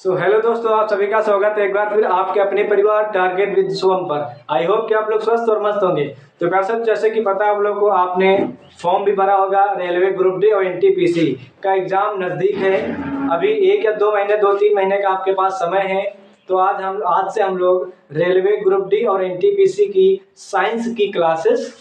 Hello दोस्तों, आप सभी का स्वागत है एक बार फिर आपके अपने परिवार टारगेट विद शुभम पर। आई होप कि आप लोग स्वस्थ और मस्त होंगे। तो दर्शक, जैसे कि पता आप लोग को, आपने फॉर्म भी भरा होगा। रेलवे ग्रुप डी और एनटीपीसी का एग्जाम नज़दीक है। अभी 1 या 2 महीने 2-3 महीने का आपके पास समय है। तो आज से हम लोग रेलवे ग्रुप डी और एनटीपीसी की साइंस की क्लासेस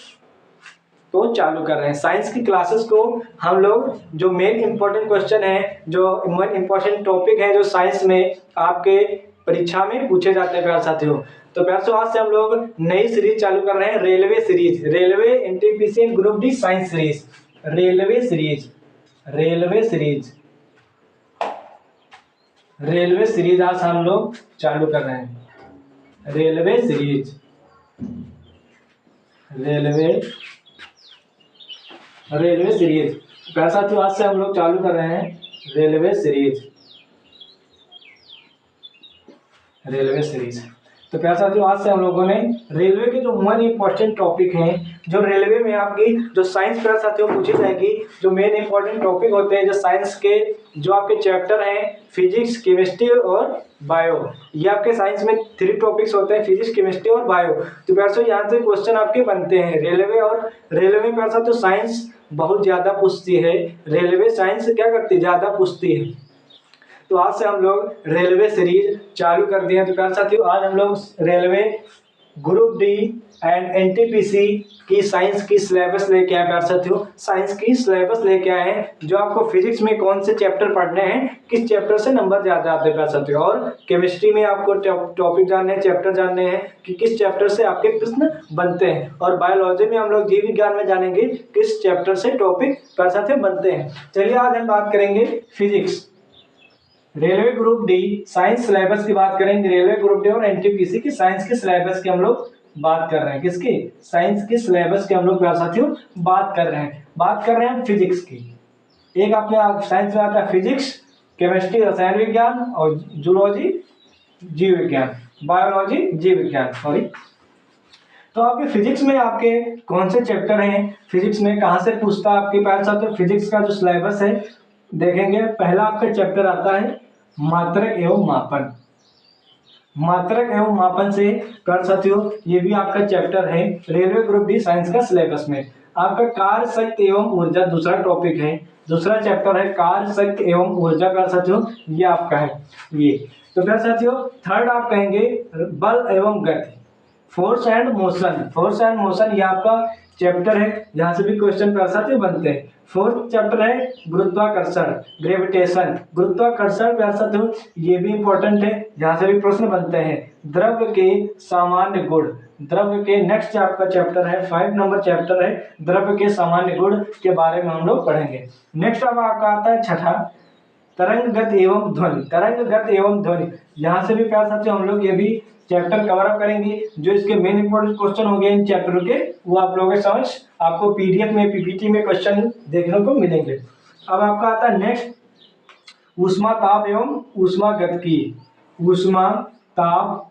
को चालू कर रहे हैं। साइंस की क्लासेस को हम लोग जो मेन इंपॉर्टेंट क्वेश्चन है, जो मेन इंपॉर्टेंट टॉपिक है, जो साइंस में आपके परीक्षा में पूछे जाते हैं प्यारे साथियों। तो प्यारे आज से हम लोग नई सीरीज चालू कर रहे हैं, railway series, railway NTPC group D science series, railway series, railway series, railway series आज हम लोग चालू कर रहे हैं। रेलवे सीरीज, रेलवे सीरीज प्यारे साथियों, आज से हम लोग चालू कर रहे हैं रेलवे सीरीज, रेलवे सीरीज। तो प्यारे साथियों, आज से हम लोगों ने रेलवे के जो मेन इंपॉर्टेंट टॉपिक हैं, जो रेलवे में आपकी जो साइंस प्यारे साथियों पूछी जाएगी, जो मेन इंपॉर्टेंट टॉपिक होते हैं, जो साइंस के जो आपके चैप्टर हैं, फिजिक्स, केमिस्ट्री और बायो। ये आपके साइंस में 3 टॉपिक्स होते हैं, फिजिक्स, केमिस्ट्री और बायो। तो प्यारे साथियों, यहाँ से क्वेश्चन आपके बनते हैं रेलवे। और रेलवे में प्यारे साथियों साइंस बहुत ज़्यादा पूछती है। रेलवे साइंस क्या करती है, ज़्यादा पूछती है। तो आज से हम लोग रेलवे सीरीज चालू कर दिए हैं। तो प्यारे साथियों, आज हम लोग railway group D and NTPC की साइंस की सिलेबस लेके आए। प्यारे साथियों, साइंस की सिलेबस लेके आए हैं, जो आपको फिजिक्स में कौन से चैप्टर पढ़ने हैं, किस चैप्टर से नंबर ज़्यादा आते हैं प्यारे साथियों। और केमिस्ट्री में आपको टॉपिक जानने हैं, चैप्टर जानने हैं कि किस चैप्टर से आपके प्रश्न बनते हैं। और बायोलॉजी में हम लोग जीव विज्ञान में जानेंगे किस चैप्टर से टॉपिक प्यारे साथियों बनते हैं। चलिए, आज हम बात करेंगे physics, railway group D science syllabus की बात करेंगे। रेलवे ग्रुप डी और एनटीपीसी की साइंस की सिलेबस की हम लोग बात कर रहे हैं। किसकी? साइंस की सिलेबस की हम लोग प्यारे साथियों बात कर रहे हैं। बात कर रहे हैं फिजिक्स की। एक आपने साइंस में आता है फिजिक्स, केमिस्ट्री रसायन विज्ञान, और जूलॉजी जीव विज्ञान, बायोलॉजी जीव विज्ञान, सॉरी। तो आपके फिजिक्स में आपके कौन से चैप्टर हैं, फिजिक्स में कहाँ से पूछता है आपके प्यारे साथियों। फिजिक्स का जो सिलेबस है देखेंगे, पहला आपका चैप्टर आता है मात्रक एवं मापन। मात्रक एवं मापन से प्यारे साथियों ये भी आपका चैप्टर है रेलवे ग्रुप डी साइंस का सिलेबस में। आपका कार्य शक्ति एवं ऊर्जा दूसरा टॉपिक है, दूसरा चैप्टर है कार्य शक्ति एवं ऊर्जा। प्यारे साथियों ये आपका है ये। तो प्यारे साथियों थर्ड आप कहेंगे बल एवं गति, force and motion. Force and motion ये आपका चैप्टर है, यहाँ से भी क्वेश्चन प्यारे साथियों बनते हैं। फोर्थ चैप्टर है गुरुत्वाकर्षण, ग्रेविटेशन। गुरुत्वाकर्षण प्यारे साथियों ये भी इंपॉर्टेंट है, यहाँ से भी प्रश्न बनते हैं। द्रव्य के सामान्य गुण, द्रव्य के नेक्स्ट आपका चैप्टर है 5 नंबर चैप्टर है, द्रव्य के सामान्य गुण के बारे में हम लोग पढ़ेंगे। नेक्स्ट अब आपका आता है छठा तरंगगत एवं ध्वनि, तरंगगत एवं ध्वनि। यहाँ से भी प्यारे साथियों हम लोग ये भी चैप्टर कवर अप करेंगे। जो इसके मेन इंपॉर्टेंट क्वेश्चन हो गए इन चैप्टर के, वो आप लोगों के समझ आपको पीडीएफ में पीपीटी में क्वेश्चन देखने को मिलेंगे। अब आपका आता है नेक्स्ट ऊष्मा ताप एवं ऊष्मागतिकी, ऊष्मा ताप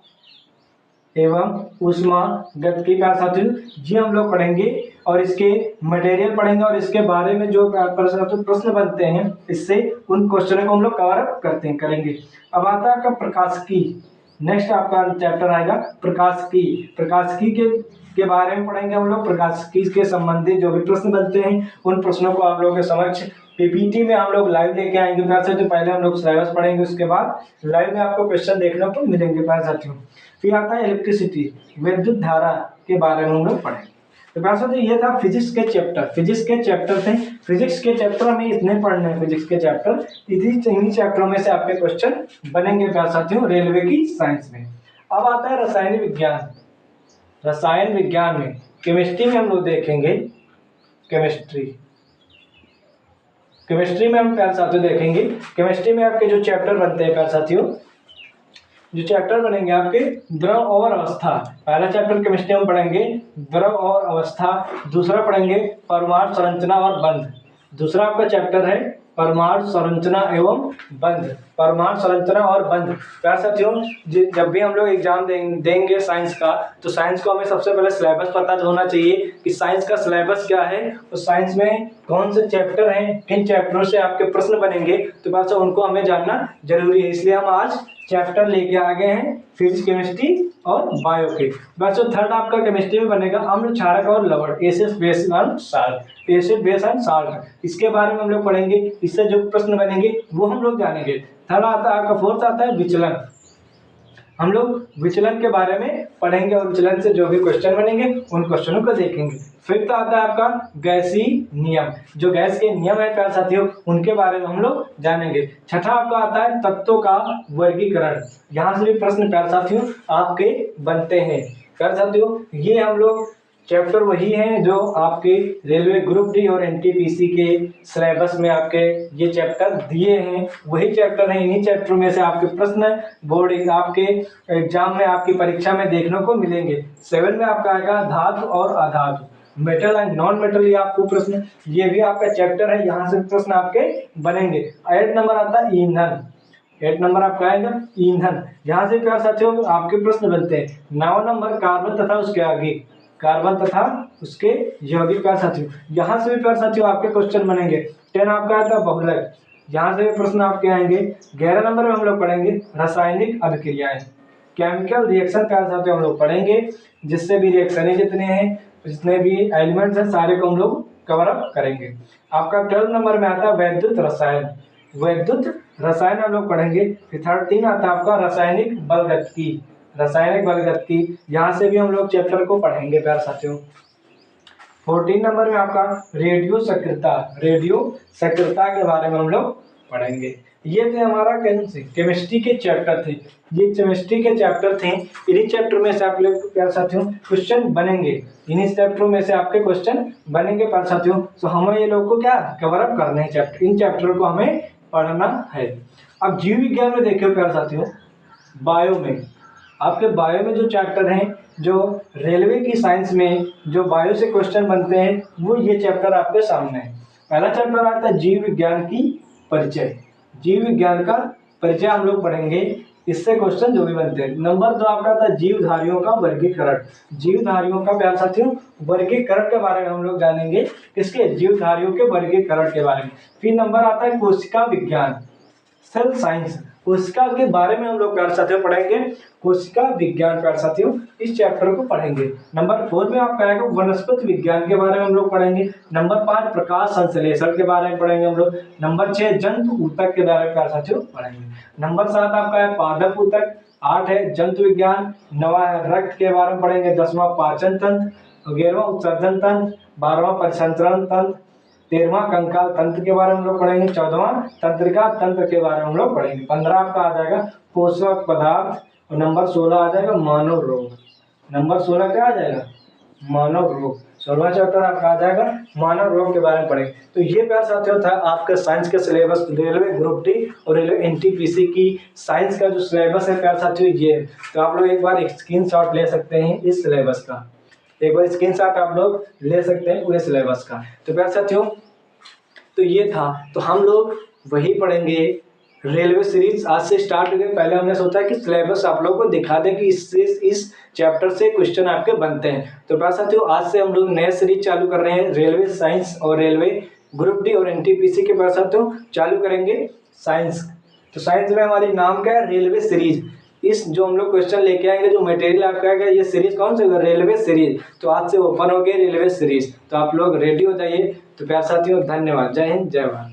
एवं ऊष्मागतिकी का साथियों जी हम लोग पढ़ेंगे। और इसके मटेरियल पढ़ेंगे और इसके बारे में जो प्रश्न बनते हैं इससे उन क्वेश्चनों को हम लोग कवर अप करेंगे। अब आता है आपका प्रकाशिकी, नेक्स्ट आपका चैप्टर आएगा प्रकाशिकी। प्रकाशिकी के बारे में पढ़ेंगे हम लोग। प्रकाशिकी के संबंधित जो भी प्रश्न बनते हैं उन प्रश्नों को आप लोगों के समक्ष पीपीटी में हम लोग लाइव लेके आएंगे प्यारे साथियों। पहले हम लोग सिलेबस पढ़ेंगे, उसके बाद लाइव में आपको क्वेश्चन देखने को मिलेंगे प्यारे साथियों। फिर आता है इलेक्ट्रिसिटी, विद्युत धारा के बारे में हम लोग पढ़ेंगे। तो प्यारे साथियों ये था फिजिक्स के चैप्टर, फिजिक्स के चैप्टर थे। फिजिक्स के चैप्टर में इतने पढ़ने हैं, फिजिक्स के चैप्टर इन्हीं चैप्टरों में से आपके क्वेश्चन बनेंगे प्यारे साथियों रेलवे की साइंस में। अब आता है रसायन विज्ञान, रसायन विज्ञान में केमिस्ट्री में हम लोग देखेंगे केमिस्ट्री में हम प्यारे साथियों देखेंगे। केमिस्ट्री में आपके जो चैप्टर बनते हैं प्यारे साथियों, जो चैप्टर बनेंगे आपके द्रव और अवस्था। पहला चैप्टर केमिस्ट्री में पढ़ेंगे द्रव और अवस्था, दूसरा पढ़ेंगे परमाणु संरचना और बंध, दूसरा आपका चैप्टर है परमाणु संरचना एवं बंध, परमाणु संरचना और बंध। प्यारे साथियों, जब भी हम लोग एग्जाम देंगे साइंस का, तो साइंस को हमें सबसे पहले सिलेबस पता होना चाहिए कि साइंस का सिलेबस क्या है और साइंस में कौन से चैप्टर हैं, किन चैप्टरों से आपके प्रश्न बनेंगे, तो प्यारे साथियों उनको हमें जानना जरूरी है। इसलिए हम आज चैप्टर लेके आ गए हैं फिजिक्स, केमिस्ट्री और बायो के। वैसे थर्ड आपका केमिस्ट्री में बनेगा अम्ल, क्षारक और लवण, acid base and salt, acid base and salt. इसके बारे में हम लोग पढ़ेंगे, इससे जो प्रश्न बनेंगे वो हम लोग जानेंगे। थर्ड आता है आपका, फोर्थ आता है विचलन। हम लोग विचलन के बारे में पढ़ेंगे और विचलन से जो भी क्वेश्चन बनेंगे उन क्वेश्चनों को देखेंगे। फिफ्थ आता है आपका गैसीय नियम, जो गैस के नियम है प्यारे साथियों उनके बारे में हम लोग जानेंगे। छठा आपका आता है तत्वों का वर्गीकरण। यहाँ से भी प्रश्न प्यारे साथियों आपके बनते हैं। प्यारे साथियों ये हम लोग चैप्टर वही हैं जो आपके रेलवे ग्रुप डी और एनटीपीसी के सिलेबस में आपके ये चैप्टर दिए हैं, वही चैप्टर हैं। इन्हीं चैप्टर में से आपके प्रश्न बोर्ड आपके एग्जाम में, आपकी परीक्षा में देखने को मिलेंगे। 7 में आपका आएगा धातु और अधातु, मेटल एंड नॉन मेटल, ये आपको प्रश्न, ये भी आपका चैप्टर है, यहाँ से प्रश्न आपके बनेंगे। 8 नंबर आता है ईंधन, 8 नंबर आपका आएगा ईंधन, यहाँ से प्यारे साथियों आपके प्रश्न बनते हैं। 9 नंबर कार्बन तथा उसके आगे, कार्बन तथा उसके यौगिक प्यारे साथियों, यहाँ से भी प्यारे साथियों आपके क्वेश्चन बनेंगे। 10 आपका आता है बहुलक, यहाँ से भी प्रश्न आपके आएंगे। 11 नंबर में हम लोग पढ़ेंगे रासायनिक अभिक्रियाएं, केमिकल रिएक्शन प्यारे साथियों हम लोग पढ़ेंगे, जिससे भी रिएक्शन जितने हैं, जितने भी एलिमेंट्स हैं सारे को हम लोग कवर अप करेंगे। आपका 12 नंबर में आता है वैद्युत रसायन, वैद्युत रसायन हम लोग पढ़ेंगे। फिर 13 आता है आपका रासायनिक बलगतिकी, रासायनिक बलगतिकी, यहाँ से भी हम लोग चैप्टर को पढ़ेंगे प्यारे साथियों। 14 नंबर में आपका रेडियो सक्रियता, रेडियो सक्रियता के बारे में हम लोग पढ़ेंगे। ये थे हमारा केमिस्ट्री के चैप्टर थे, ये केमिस्ट्री के चैप्टर थे। इन्हीं चैप्टर में से आप लोग प्यारे साथियों क्वेश्चन बनेंगे, इन्हीं चैप्टरों में से आपके क्वेश्चन बनेंगे प्यारे साथियों। तो हमें ये लोग को क्या कवर अप करने हैं चैप्टर, इन चैप्टर को हमें पढ़ना है। अब जीव विज्ञान में देखिए प्यारे साथियों, बायो में आपके बायो में जो चैप्टर हैं, जो रेलवे की साइंस में जो बायो से क्वेश्चन बनते हैं, वो ये चैप्टर आपके सामने है। पहला चैप्टर आता है जीव विज्ञान की परिचय, जीव विज्ञान का परिचय हम लोग पढ़ेंगे, इससे क्वेश्चन जो भी बनते हैं। नंबर 2 आपका आता है जीवधारियों का वर्गीकरण, जीवधारियों का प्यारे साथियों वर्गीकरण के बारे में हम लोग जानेंगे, किसके, जीवधारियों के वर्गीकरण के बारे में। फिर नंबर आता है कोशिका विज्ञान, सेल साइंस, कोशिका के बारे में हम लोग प्यारे साथियों पढ़ेंगे, कोशिका विज्ञान प्यारे साथियों इस चैप्टर को पढ़ेंगे। नंबर 4 में आपका आएगा वनस्पति विज्ञान के बारे में हम लोग पढ़ेंगे। नंबर 5 प्रकाश संश्लेषण के बारे में पढ़ेंगे हम लोग। नंबर 6 जंतु ऊतक के बारे में प्यारे साथियों पढ़ेंगे। नंबर 7 आपका है पादप ऊतक। 8 है जंतु विज्ञान। 9 है रक्त के बारे में पढ़ेंगे। 10वां पाचन तंत्र। 11वां उत्सर्जन तंत्र। 12वां परिसंचरण तंत्र। 13वां कंकाल तंत्र के बारे में हम लोग पढ़ेंगे। 14वां तंत्रिका तंत्र के बारे में हम लोग पढ़ेंगे। 15 आपका आ जाएगा पोषक पदार्थ और नंबर 16 आ जाएगा मानव रोग। नंबर 16 क्या आ जाएगा, मानव रोग। 16वां चैप्टर आपका आ जाएगा मानव रोग के बारे में पढ़ेंगे। तो ये प्यारे साथियों था आपका साइंस के सिलेबस, रेलवे ग्रुप डी और रेलवे एनटीपीसी की साइंस का जो सिलेबस है प्यारे साथियों ये है। तो आप लोग एक बार एक स्क्रीनशॉट ले सकते हैं इस सिलेबस का, एक बार स्क्रीनशॉट आप लोग ले सकते हैं पूरे सिलेबस का। तो प्यारे साथियों तो ये था, तो हम लोग वही पढ़ेंगे रेलवे सीरीज आज से स्टार्ट हो गई। पहले हमने सोचा कि सिलेबस आप लोगों को दिखा दें कि इस चैप्टर से क्वेश्चन आपके बनते हैं। तो प्यारे साथियों आज से हम लोग नए सीरीज चालू कर रहे हैं, रेलवे साइंस और रेलवे ग्रुप डी और एनटीपीसी के प्यारे साथियों चालू करेंगे साइंस। तो साइंस में हमारी नाम क्या है, रेलवे सीरीज। इस जो हम लोग क्वेश्चन लेके आएंगे, जो मटेरियल आपका आएगा, ये सीरीज कौन सी होगा, रेलवे सीरीज। तो आज से ओपन हो गई रेलवे सीरीज, तो आप लोग रेडी हो जाइए। तो प्यारे साथियों धन्यवाद, जय हिंद जय भारत।